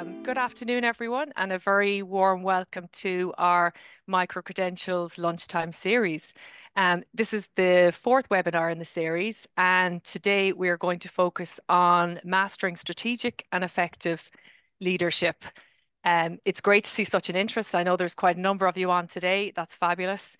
Good afternoon, everyone, and a very warm welcome to our Micro-credentials Lunchtime series. This is the fourth webinar in the series, and today we are going to focus on mastering strategic and effective leadership. It's great to see such an interest. I know there's quite a number of you on today. That's fabulous.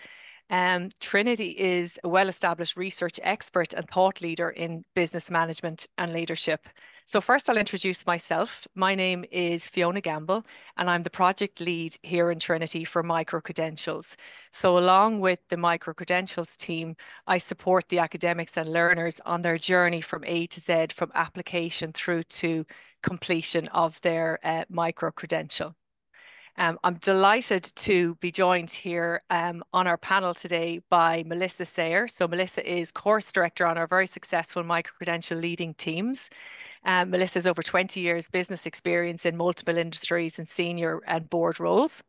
Trinity is a well-established research expert and thought leader in business management and leadership. So first I'll introduce myself. My name is Fiona Gamble, and I'm the project lead here in Trinity for Micro-credentials. So along with the Micro-credentials team, I support the academics and learners on their journey from A to Z, from application through to completion of their micro-credential. I'm delighted to be joined here on our panel today by Melissa Sayer. So Melissa is course director on our very successful micro-credential leading teams. Melissa has over 20 years business experience in multiple industries and senior and board roles.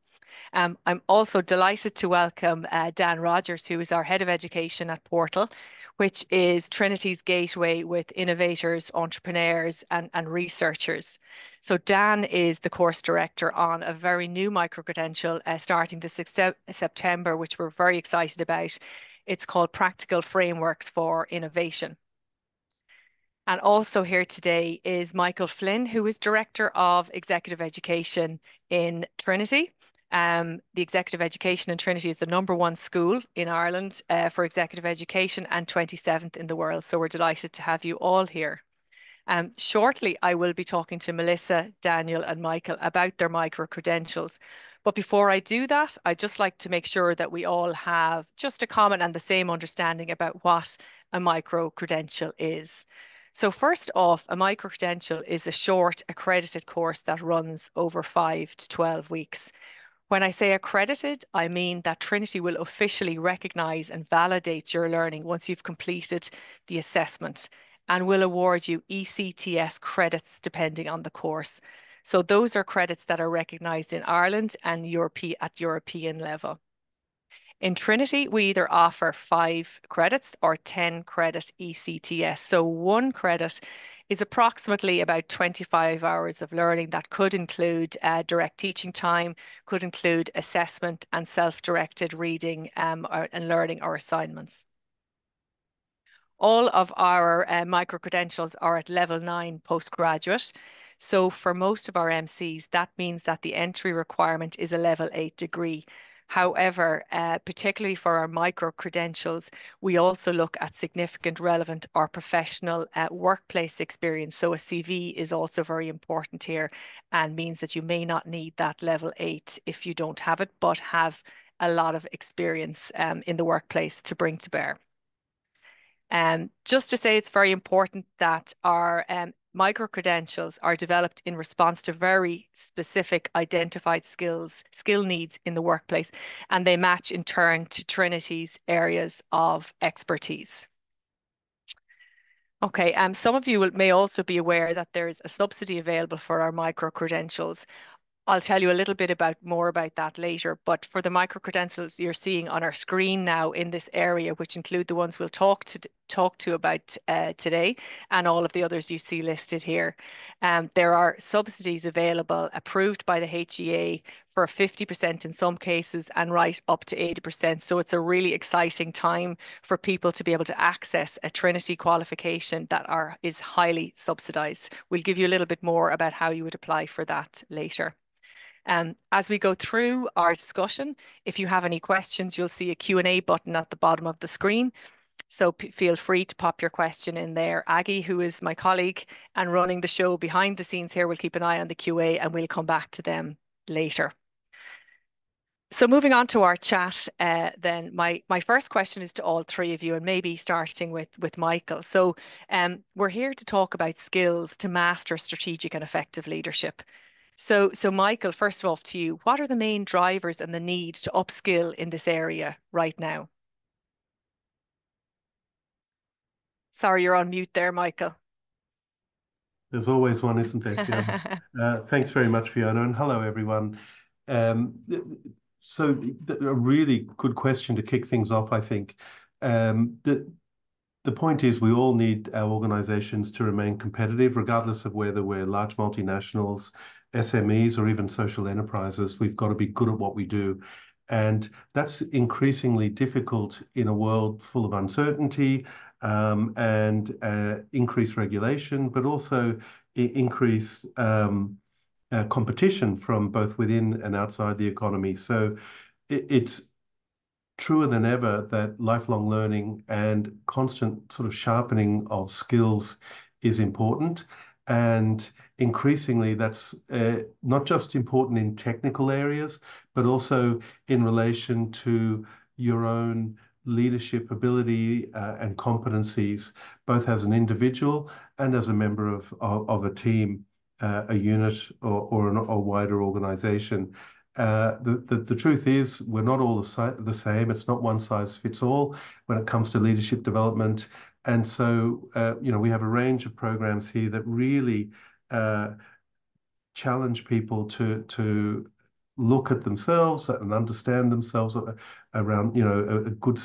I'm also delighted to welcome Dan Rogers, who is our head of education at Portal, which is Trinity's gateway with innovators, entrepreneurs, and researchers. So Dan is the course director on a very new micro-credential starting this September, which we're very excited about. It's called Practical Frameworks for Innovation. And also here today is Michael Flynn, who is Director of Executive Education in Trinity. The Executive Education in Trinity is the #1 school in Ireland for executive education and 27th in the world. So we're delighted to have you all here. Shortly, I will be talking to Melissa, Daniel, and Michael about their micro-credentials. But before I do that, I'd just like to make sure that we all have just a common and the same understanding about what a micro-credential is. So first off, a micro-credential is a short accredited course that runs over 5 to 12 weeks. When I say accredited, I mean that Trinity will officially recognise and validate your learning once you've completed the assessment, and will award you ECTS credits depending on the course. So those are credits that are recognised in Ireland and at European level. In Trinity, we either offer 5 credits or 10 credit ECTS. So 1 credit is approximately about 25 hours of learning that could include direct teaching time, could include assessment and self-directed reading and learning or assignments. All of our micro-credentials are at level 9 postgraduate. So for most of our MCs, that means that the entry requirement is a level 8 degree. However, particularly for our micro-credentials, we also look at significant, relevant or professional workplace experience. So a CV is also very important here and means that you may not need that level 8 if you don't have it, but have a lot of experience in the workplace to bring to bear. Just to say, it's very important that our micro-credentials are developed in response to very specific identified skill needs in the workplace, and they match in turn to Trinity's areas of expertise. Okay, some of you may also be aware that there's a subsidy available for our micro-credentials. I'll tell you a little bit more about that later, but for the micro-credentials you're seeing on our screen now in this area, which include the ones we'll talk to about today, and all of the others you see listed here. There are subsidies available approved by the HEA for 50% in some cases and right up to 80%. So it's a really exciting time for people to be able to access a Trinity qualification that is highly subsidized. We'll give you a little bit more about how you would apply for that later. As we go through our discussion, if you have any questions, you'll see a Q&A button at the bottom of the screen. So feel free to pop your question in there. Aggie, who is my colleague and running the show behind the scenes here, will keep an eye on the QA and we'll come back to them later. So moving on to our chat, then my first question is to all 3 of you, and maybe starting with Michael. So we're here to talk about skills to master strategic and effective leadership. So Michael, first of all, to you, what are the main drivers and the need to upskill in this area right now? Sorry, you're on mute there, Michael. There's always one, isn't there, Fiona? Thanks very much, Fiona, and hello, everyone. So a really good question to kick things off, I think. The point is we all need our organizations to remain competitive, regardless of whether we're large multinationals, SMEs or even social enterprises, we've got to be good at what we do. And that's increasingly difficult in a world full of uncertainty and increased regulation, but also increased competition from both within and outside the economy. So it's truer than ever that lifelong learning and constant sort of sharpening of skills is important. And increasingly, that's not just important in technical areas, but also in relation to your own leadership ability and competencies, both as an individual and as a member of a team, a unit, or a wider organization. The truth is, we're not all the same. It's not one size fits all when it comes to leadership development. And so, we have a range of programs here that really challenge people to look at themselves and understand themselves around, a good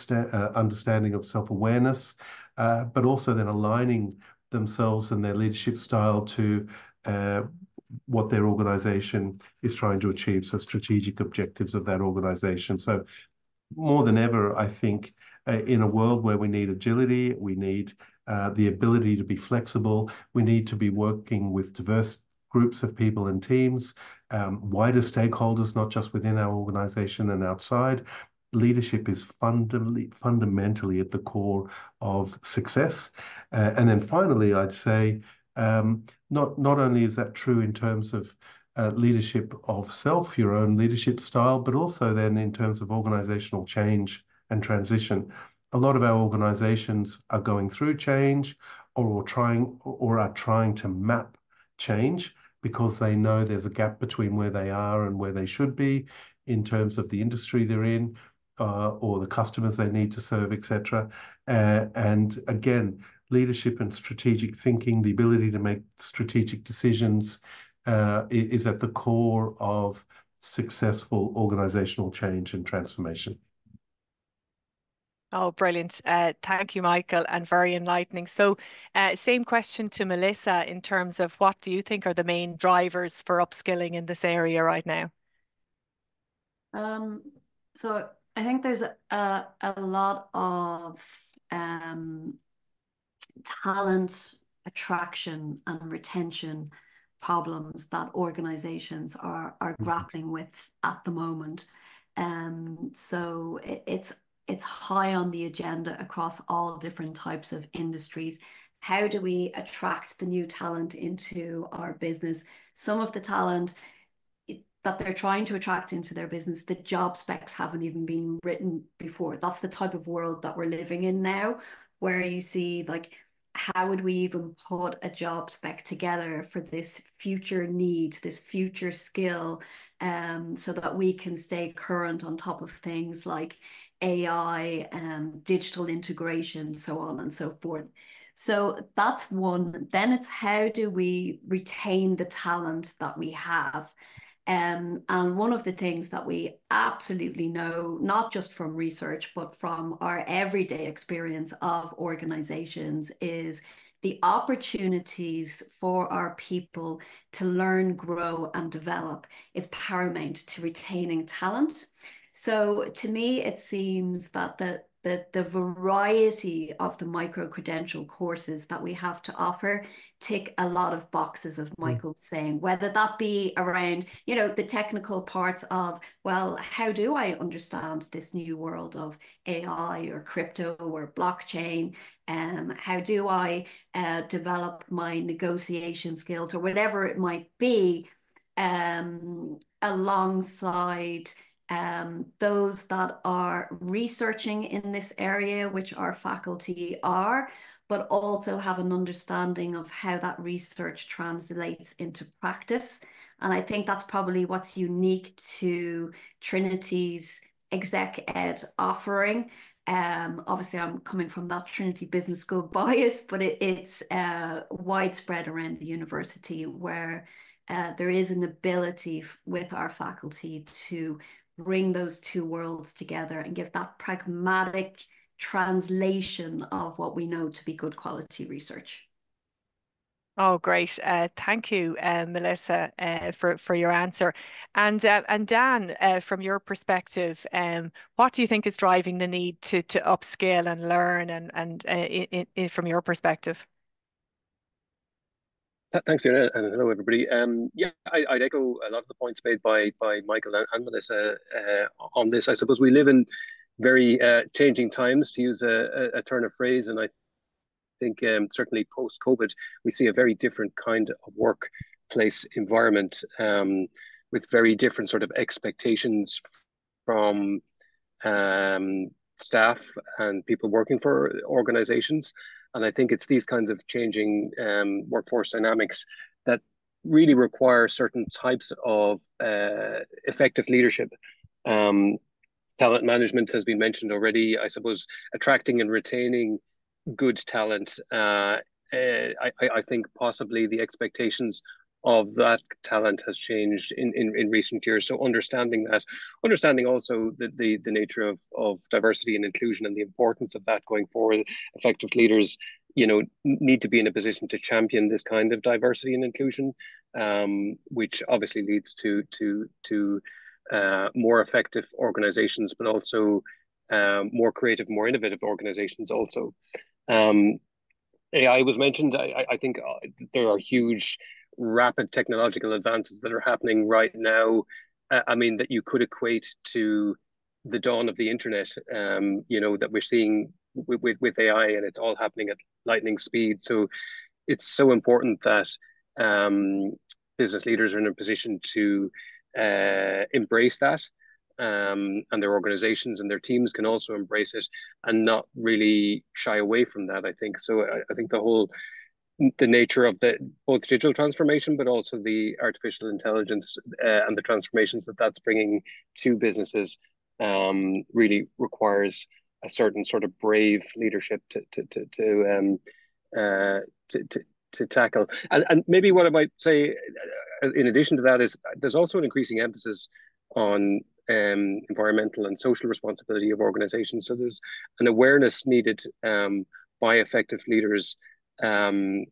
understanding of self-awareness, but also then aligning themselves and their leadership style to what their organization is trying to achieve, so strategic objectives of that organization. So more than ever, I think, in a world where we need agility, we need the ability to be flexible, we need to be working with diverse groups of people and teams, wider stakeholders, not just within our organization and outside. Leadership is fundamentally at the core of success. And then finally, I'd say, not only is that true in terms of leadership of self, your own leadership style, but also then in terms of organizational change and transition. A lot of our organizations are going through change or are trying to map change because they know there's a gap between where they are and where they should be in terms of the industry they're in, or the customers they need to serve, etc. And again, leadership and strategic thinking, the ability to make strategic decisions, is at the core of successful organizational change and transformation. Oh, brilliant. Thank you, Michael, and very enlightening. So, same question to Melissa in terms of what do you think are the main drivers for upskilling in this area right now? So I think there's a lot of talent attraction and retention problems that organizations are grappling with at the moment. So it's high on the agenda across all different types of industries. How do we attract the new talent into our business? Some of the talent that they're trying to attract into their business, the job specs haven't even been written before. That's the type of world that we're living in now, where you see, like, how would we even put a job spec together for this future need, this future skill, so that we can stay current on top of things like AI, digital integration, so on and so forth. So that's one. Then it's how do we retain the talent that we have? And one of the things that we absolutely know, not just from research, but from our everyday experience of organizations, is the opportunities for our people to learn, grow, and develop is paramount to retaining talent. So to me, it seems that the variety of the micro-credential courses that we have to offer tick a lot of boxes, as Michael's saying, whether that be around, the technical parts of, well, how do I understand this new world of AI or crypto or blockchain? How do I develop my negotiation skills, or whatever it might be, alongside those that are researching in this area, which our faculty are, but also have an understanding of how that research translates into practice. And I think that's probably what's unique to Trinity's exec ed offering. Obviously, I'm coming from that Trinity Business School bias, but it's widespread around the university, where there is an ability with our faculty to bring those two worlds together and give that pragmatic translation of what we know to be good quality research. Oh, great. Thank you, Melissa, for your answer. And Dan, from your perspective, what do you think is driving the need to upskill and learn and from your perspective? Thanks, Fiona, and hello, everybody. Yeah, I'd echo a lot of the points made by Michael and Melissa on this. I suppose we live in very changing times, to use a turn of phrase, and I think certainly post-COVID, we see a very different kind of workplace environment with very different sort of expectations from staff and people working for organizations. And I think it's these kinds of changing workforce dynamics that really require certain types of effective leadership. Talent management has been mentioned already. I suppose attracting and retaining good talent. I think possibly the expectations of that talent has changed in recent years. So understanding that, understanding also the nature of diversity and inclusion and the importance of that going forward. Effective leaders, need to be in a position to champion this kind of diversity and inclusion, which obviously leads to more effective organizations, but also more creative, more innovative organizations also. AI was mentioned. I think there are huge, rapid technological advances that are happening right now. I mean, that you could equate to the dawn of the internet, that we're seeing with AI, and it's all happening at lightning speed. So it's so important that business leaders are in a position to embrace that. And their organizations and their teams can also embrace it and not really shy away from that, I think. So I think the nature of both digital transformation, but also the artificial intelligence and the transformations that that's bringing to businesses really requires a certain sort of brave leadership to tackle. And maybe what I might say in addition to that is there's also an increasing emphasis on environmental and social responsibility of organizations. So there's an awareness needed by effective leaders in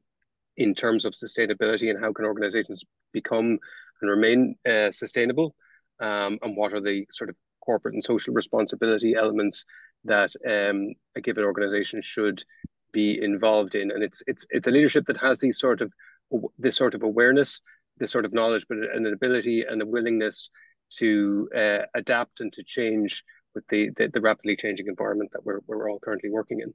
terms of sustainability and how can organizations become and remain sustainable, and what are the sort of corporate and social responsibility elements that a given organization should be involved in. And it's a leadership that has this sort of awareness, this sort of knowledge, but an ability and a willingness to adapt and to change with the rapidly changing environment that we're all currently working in.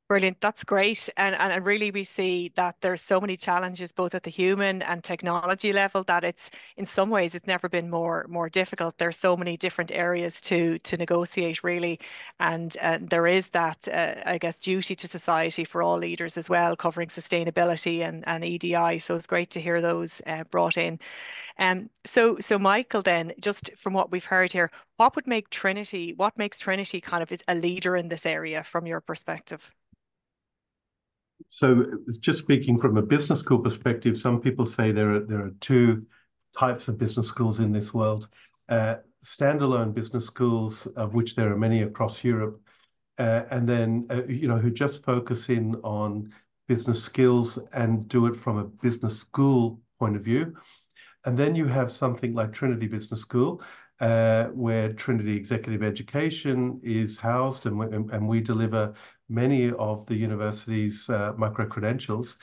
Brilliant. That's great. And really we see that there's so many challenges both at the human and technology level that it's in some ways it's never been more difficult. There's so many different areas to negotiate really. And there is that I guess duty to society for all leaders as well, covering sustainability and EDI. So it's great to hear those brought in. So Michael, then, just from what we've heard here, what makes Trinity kind of is a leader in this area from your perspective? So just speaking from a business school perspective, some people say there are two types of business schools in this world. Standalone business schools, of which there are many across Europe, and then who just focus in on business skills and do it from a business school point of view. And then you have something like Trinity Business School, where Trinity Executive Education is housed, and we deliver many of the university's micro-credentials.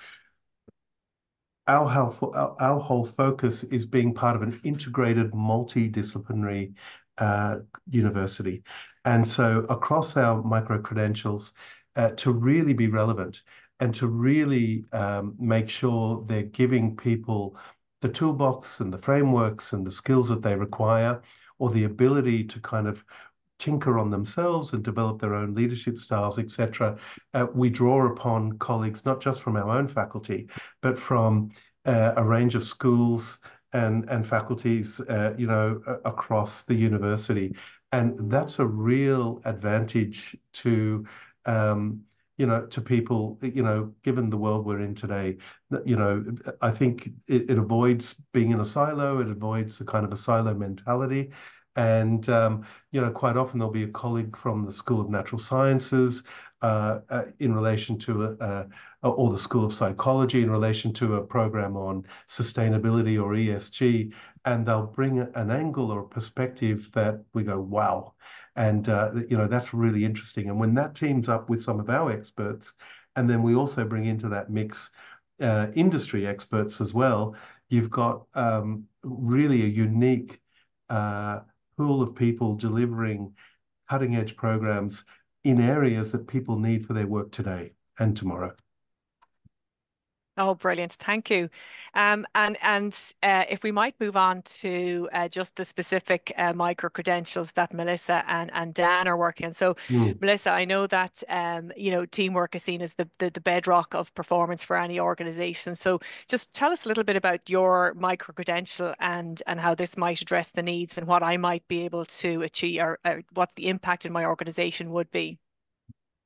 Our whole focus is being part of an integrated, multidisciplinary university. And so across our micro-credentials, to really be relevant and to really make sure they're giving people the toolbox and the frameworks and the skills that they require, or the ability to kind of tinker on themselves and develop their own leadership styles, etc. We draw upon colleagues, not just from our own faculty, but from a range of schools and faculties, across the university. And that's a real advantage to to people, given the world we're in today. I think it avoids being in a silo. It avoids a kind of a silo mentality. And, quite often there'll be a colleague from the School of Natural Sciences, in relation to or the School of Psychology in relation to a program on sustainability or ESG, and they'll bring an angle or a perspective that we go, wow. And, that's really interesting. And when that teams up with some of our experts, and then we also bring into that mix industry experts as well, you've got really a unique pool of people delivering cutting edge programs in areas that people need for their work today and tomorrow. Oh, brilliant. Thank you. And if we might move on to just the specific micro-credentials that Melissa and Dan are working on. So, Melissa, I know that, teamwork is seen as the bedrock of performance for any organization. So just tell us a little bit about your micro-credential and how this might address the needs and what I might be able to achieve, or what the impact in my organization would be.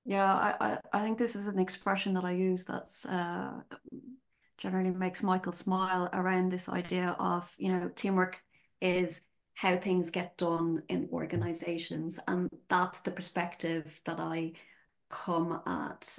Yeah, I think this is an expression that I use that's generally makes Michael smile, around this idea of, teamwork is how things get done in organizations. And that's the perspective that I come at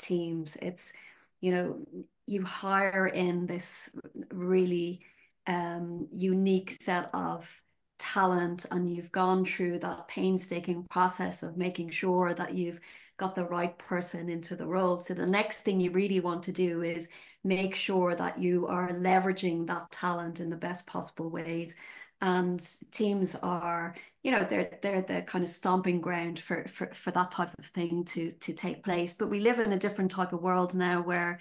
teams. It's, you hire in this really unique set of talent, and you've gone through that painstaking process of making sure that you've got the right person into the role. So the next thing you really want to do is make sure that you are leveraging that talent in the best possible ways. And teams are, they're the kind of stomping ground for that type of thing to take place. But we live in a different type of world now, where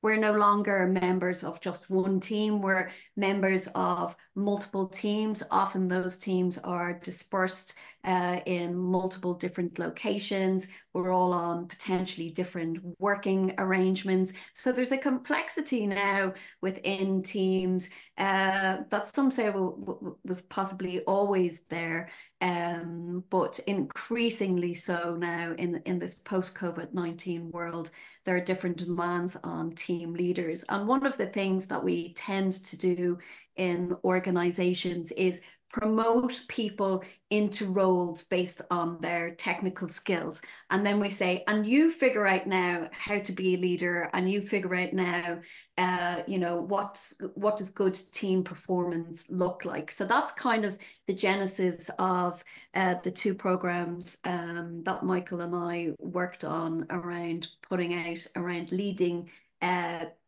we're no longer members of just one team. We're members of multiple teams. Often those teams are dispersed in multiple different locations. We're all on potentially different working arrangements. So there's a complexity now within teams that some say was possibly always there, but increasingly so now in this post-COVID-19 world. There are different demands on team leaders. And one of the things that we tend to do in organizations is promote people into roles based on their technical skills. And then we say, and you figure out now how to be a leader, and you figure out now, what does good team performance look like? So that's kind of the genesis of the two programs that Michael and I worked on around putting out around leading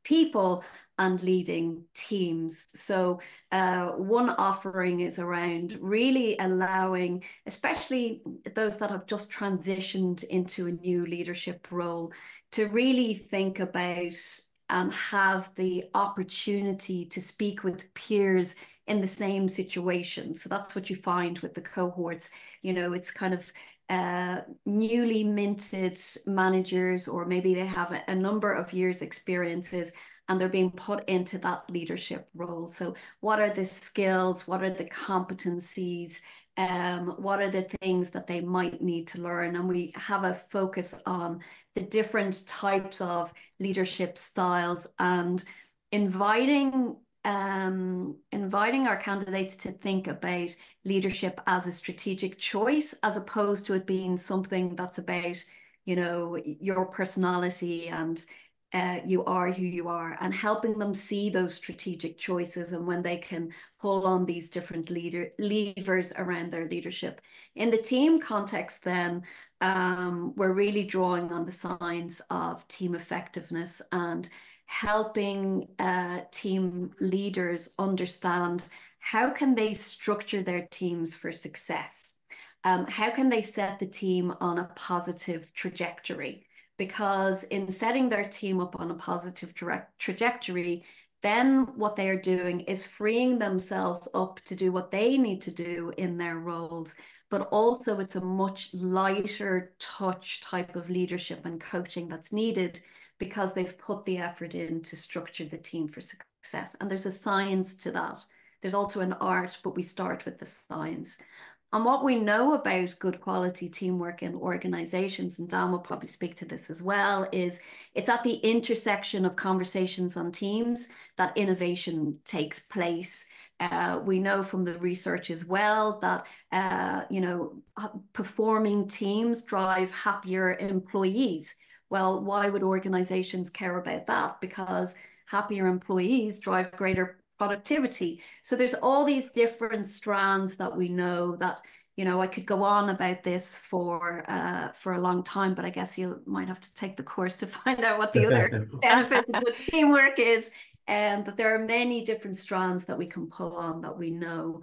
people and leading teams. So one offering is around really allowing, especially those that have just transitioned into a new leadership role, to really think about and have the opportunity to speak with peers in the same situation. So that's what you find with the cohorts. It's kind of newly minted managers, or maybe they have a number of years experiences, and they're being put into that leadership role. So what are the skills? What are the competencies? What are the things that they might need to learn? And we have a focus on the different types of leadership styles, and inviting our candidates to think about leadership as a strategic choice, as opposed to it being something that's about, your personality and you are who you are, and helping them see those strategic choices and when they can pull on these different levers around their leadership. In the team context, then, we're really drawing on the signs of team effectiveness and helping team leaders understand how can they structure their teams for success. How can they set the team on a positive trajectory? Because in setting their team up on a positive trajectory, then what they are doing is freeing themselves up to do what they need to do in their roles. But also it's a much lighter touch type of leadership and coaching that's needed, because they've put the effort in to structure the team for success. And there's a science to that. There's also an art, but we start with the science. And what we know about good quality teamwork in organizations, and Dan will probably speak to this as well, is it's at the intersection of conversations on teams that innovation takes place. We know from the research as well that, you know, performing teams drive happier employees. Well, why would organizations care about that? Because happier employees drive greater productivity. So there's all these different strands that we know that, you know, I could go on about this for a long time, but I guess you might have to take the course to find out what the other benefits of good teamwork is. And that there are many different strands that we can pull on that we know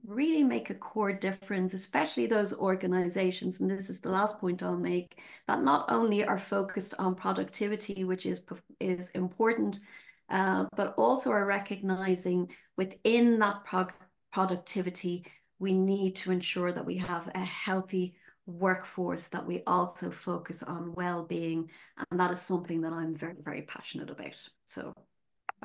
really make a core difference, especially those organizations. And this is the last point I'll make, that not only are focused on productivity, which is important, but also are recognizing within that productivity, we need to ensure that we have a healthy workforce, that we also focus on well-being. And that is something that I'm very, very passionate about. So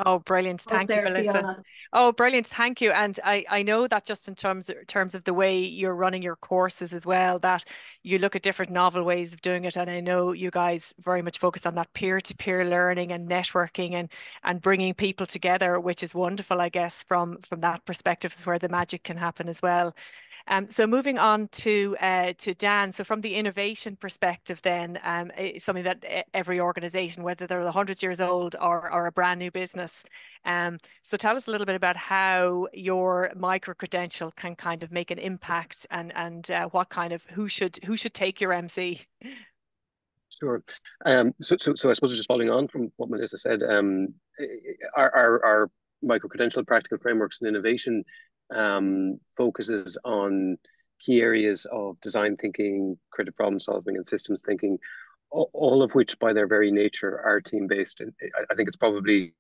oh, brilliant. Thank you, Melissa. Fiona. Oh, brilliant. Thank you. And I know that just in terms of the way you're running your courses as well, that you look at different novel ways of doing it. And I know you guys very much focus on that peer-to-peer learning and networking and bringing people together, which is wonderful, I guess, from that perspective is where the magic can happen as well. So moving on to Dan. So from the innovation perspective, then it's something that every organization, whether they're 100 years old or a brand new business. So tell us a little bit about how your micro-credential can kind of make an impact and what kind of who should take your MC. Sure. So I suppose just following on from what Melissa said, our micro-credential practical frameworks and innovation focuses on key areas of design thinking, creative problem solving, and systems thinking, all of which by their very nature are team-based. And I think it's probably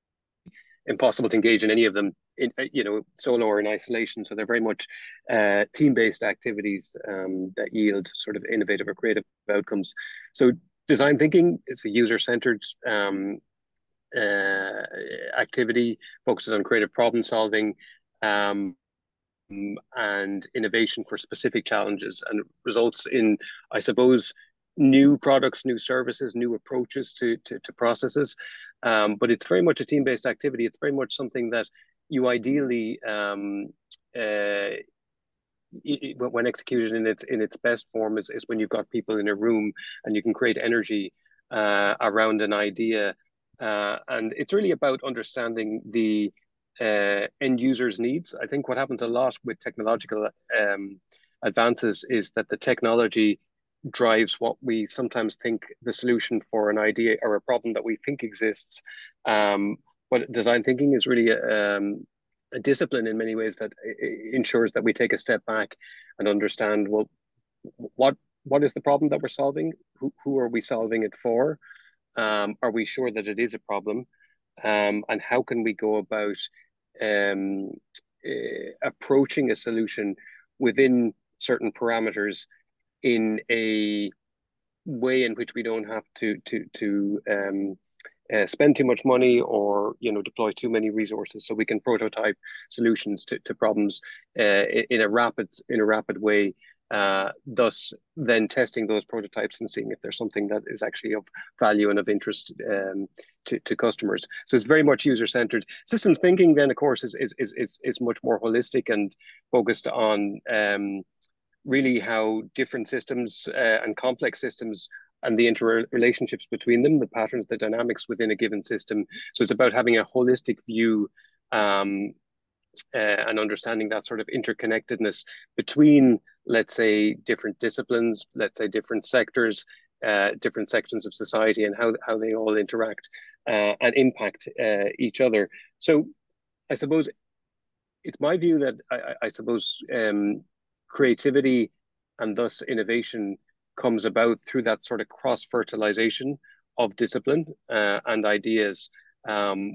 impossible to engage in any of them in, you know, solo or in isolation. So they're very much team-based activities that yield sort of innovative or creative outcomes. So design thinking is a user-centered activity, focuses on creative problem solving and innovation for specific challenges, and results in, I suppose, new products, new services, new approaches to processes. But it's very much a team-based activity. It's very much something that you ideally, when executed in its best form, is when you've got people in a room and you can create energy around an idea. And it's really about understanding the end users' needs. I think what happens a lot with technological advances is that the technology drives what we sometimes think the solution for an idea or a problem that we think exists. But design thinking is really a discipline in many ways that ensures that we take a step back and understand, well, what is the problem that we're solving? Who are we solving it for? Are we sure that it is a problem? And how can we go about approaching a solution within certain parameters in a way in which we don't have to spend too much money or, you know, deploy too many resources, so we can prototype solutions to problems in a rapid way. Thus, then testing those prototypes and seeing if there's something that is actually of value and of interest to customers. So it's very much user-centered. Systems thinking, then, of course, is much more holistic and focused on really how different systems and complex systems and the interrelationships between them, the patterns, the dynamics within a given system. So it's about having a holistic view and understanding that sort of interconnectedness between, let's say, different disciplines, let's say different sectors, different sections of society, and how they all interact and impact each other. So I suppose it's my view that I suppose creativity and thus innovation comes about through that sort of cross-fertilization of discipline and ideas,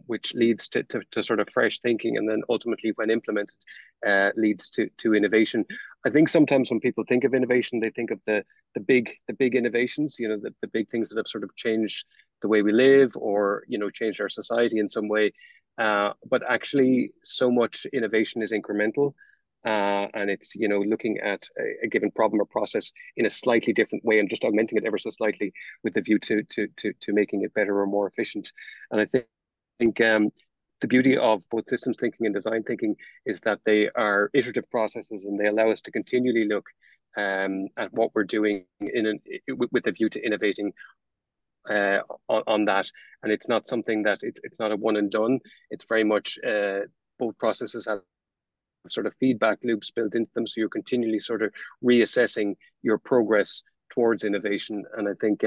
which leads to sort of fresh thinking, and then ultimately, when implemented, leads to innovation. I think sometimes when people think of innovation, they think of the big innovations, you know, the big things that have sort of changed the way we live, or, you know, changed our society in some way. But actually, so much innovation is incremental. And it's, you know, looking at a given problem or process in a slightly different way and just augmenting it ever so slightly with the view to making it better or more efficient. And I think the beauty of both systems thinking and design thinking is that they are iterative processes, and they allow us to continually look at what we're doing with a view to innovating on that. And it's not something that it's not a one and done. It's very much both processes have sort of feedback loops built into them, so you're continually sort of reassessing your progress towards innovation. And I think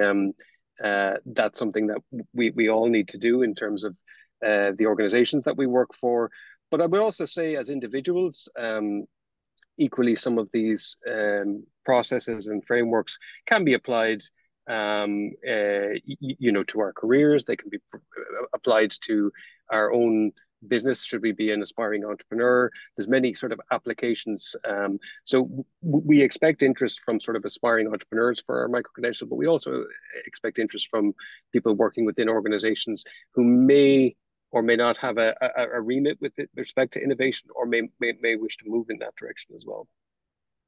that's something that we all need to do in terms of the organizations that we work for. But I would also say, as individuals, equally, some of these processes and frameworks can be applied to our careers. They can be applied to our own business, should we be an aspiring entrepreneur. There's many sort of applications. So we expect interest from sort of aspiring entrepreneurs for our micro-credential, but we also expect interest from people working within organizations who may or may not have a remit with respect to innovation, or may wish to move in that direction as well.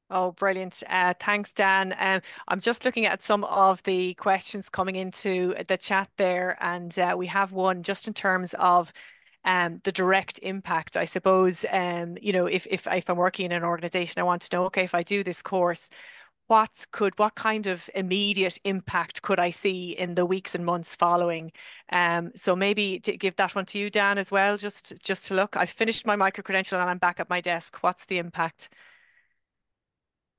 Oh, brilliant. Thanks, Dan. I'm just looking at some of the questions coming into the chat there, and we have one just in terms of the direct impact, I suppose. If I'm working in an organization, I want to know, okay, if I do this course, what kind of immediate impact could I see in the weeks and months following? So maybe to give that one to you, Dan, as well, just to look. I've finished my micro-credential and I'm back at my desk. What's the impact?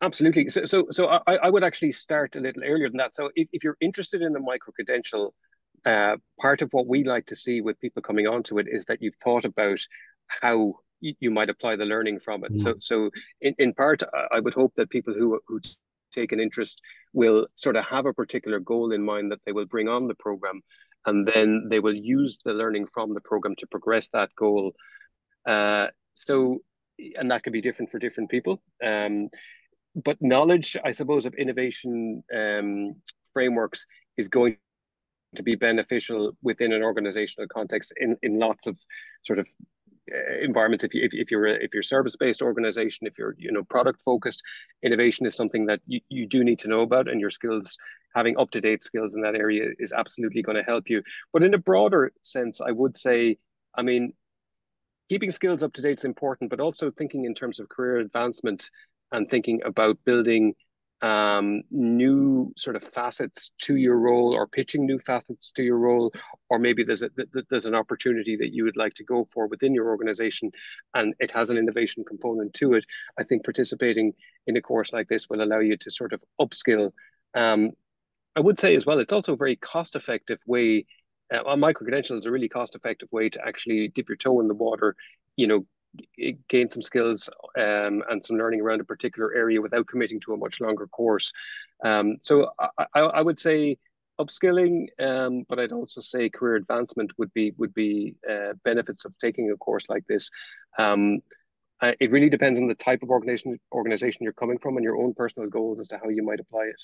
Absolutely. So I would actually start a little earlier than that. So if you're interested in the micro-credential, part of what we like to see with people coming onto it is that you've thought about how you might apply the learning from it. So in part, I would hope that people who take an interest will sort of have a particular goal in mind that they will bring on the program, and then they will use the learning from the program to progress that goal. And that can be different for different people. But knowledge, I suppose, of innovation frameworks is going to be beneficial within an organizational context in lots of sort of environments. If you're a service-based organization, if you're product focused, innovation is something that you do need to know about, and your skills, having up-to-date skills in that area, is absolutely going to help you. But in a broader sense, I would say, I mean, keeping skills up to date is important, but also thinking in terms of career advancement and thinking about building new sort of facets to your role, or pitching new facets to your role, or maybe there's an opportunity that you would like to go for within your organization and it has an innovation component to it. I think participating in a course like this will allow you to sort of upskill. I would say as well, it's also a very cost-effective way. A micro-credential is a really cost-effective way to actually dip your toe in the water, gain some skills and some learning around a particular area without committing to a much longer course. So I would say upskilling, but I'd also say career advancement would be benefits of taking a course like this. It really depends on the type of organization you're coming from and your own personal goals as to how you might apply it.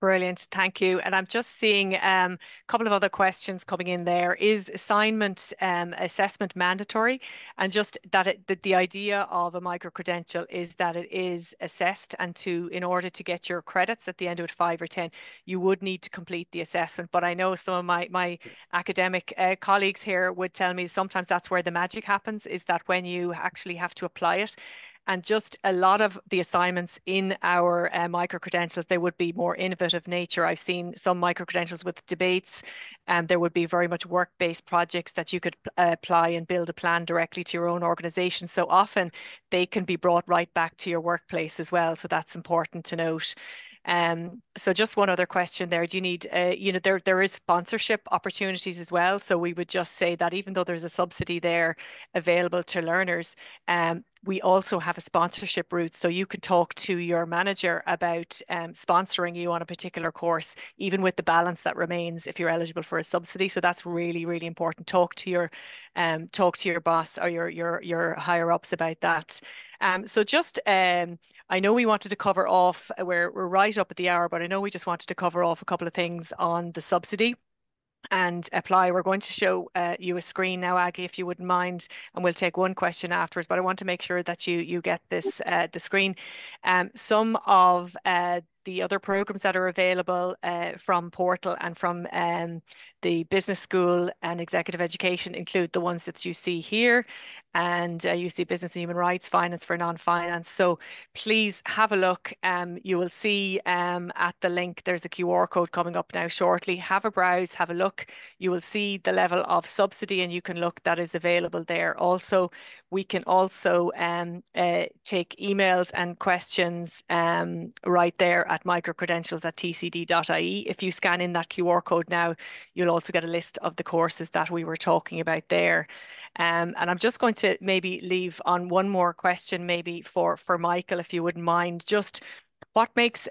Brilliant, thank you. And I'm just seeing a couple of other questions coming in there. Is assignment assessment mandatory? And just that the idea of a micro-credential is that it is assessed, and in order to get your credits at the end of it, 5 or 10, you would need to complete the assessment. But I know some of my academic colleagues here would tell me sometimes that's where the magic happens, is that when you actually have to apply it. And just a lot of the assignments in our micro-credentials, they would be more innovative nature. I've seen some micro-credentials with debates, and there would be very much work-based projects that you could apply and build a plan directly to your own organization. So often they can be brought right back to your workplace as well. So that's important to note. So just one other question there. Do you need, there is sponsorship opportunities as well. So we would just say that even though there's a subsidy there available to learners, we also have a sponsorship route. So you can talk to your manager about sponsoring you on a particular course, even with the balance that remains if you're eligible for a subsidy. So that's really, really important. Talk to your boss or your higher ups about that. So just I know we wanted to cover off, we're right up at the hour, but I know we just wanted to cover off a couple of things on the subsidy and apply. We're going to show you a screen now, Aggie, if you wouldn't mind, and we'll take one question afterwards, but I want to make sure that you get this the screen. Some of the other programs that are available from Portal and from the business school and executive education include the ones that you see here. And you see business and human rights, finance for non-finance. So please have a look. You will see at the link, there's a QR code coming up now shortly. Have a browse, have a look. You will see the level of subsidy and you can look that is available there. Also, we can also take emails and questions right there at micro-credentials@tcd.ie. If you scan in that QR code now, you'll also get a list of the courses that we were talking about there. And I'm just going to maybe leave on one more question, maybe for Michael, if you wouldn't mind. Just what makes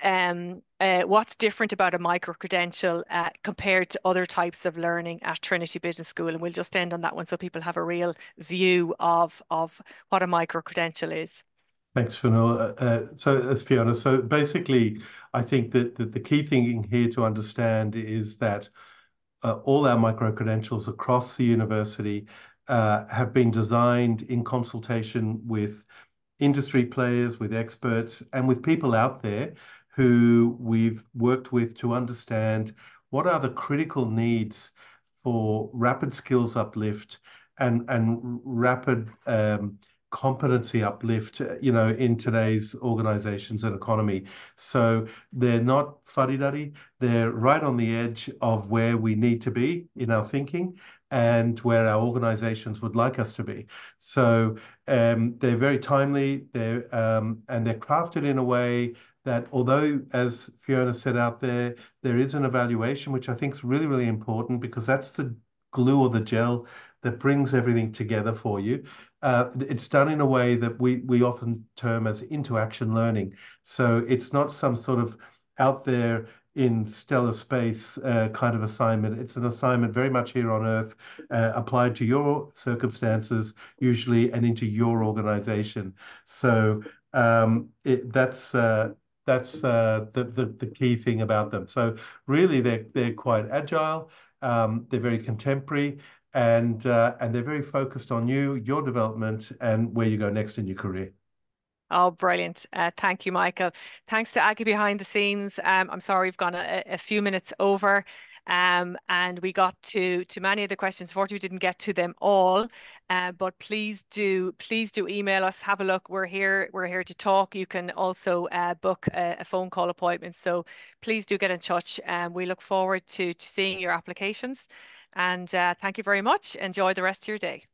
what's different about a micro-credential compared to other types of learning at Trinity Business School? And we'll just end on that one so people have a real view of what a micro-credential is. Thanks, Fiona. Fiona, so basically, I think that the key thing here to understand is that all our micro-credentials across the university have been designed in consultation with industry players, with experts, and with people out there who we've worked with to understand what are the critical needs for rapid skills uplift and rapid competency uplift, in today's organizations and economy. So they're not fuddy-duddy. They're right on the edge of where we need to be in our thinking and where our organizations would like us to be. So they're very timely. They're crafted in a way that, although, as Fiona said out there is an evaluation, which I think is really, really important, because that's the glue or the gel that brings everything together for you. It's done in a way that we often term as into-action learning. So it's not some sort of out there in stellar space kind of assignment. It's an assignment very much here on Earth, applied to your circumstances usually and into your organization. So that's the key thing about them. So really, they're quite agile. They're very contemporary, and they're very focused on you, your development, and where you go next in your career. Oh, brilliant. Thank you, Michael. Thanks to Aggie behind the scenes. I'm sorry we've gone a few minutes over. And we got to many of the questions. Unfortunately, we didn't get to them all. But please do email us. Have a look. We're here to talk. You can also book a phone call appointment. So please do get in touch. We look forward to seeing your applications. And thank you very much. Enjoy the rest of your day.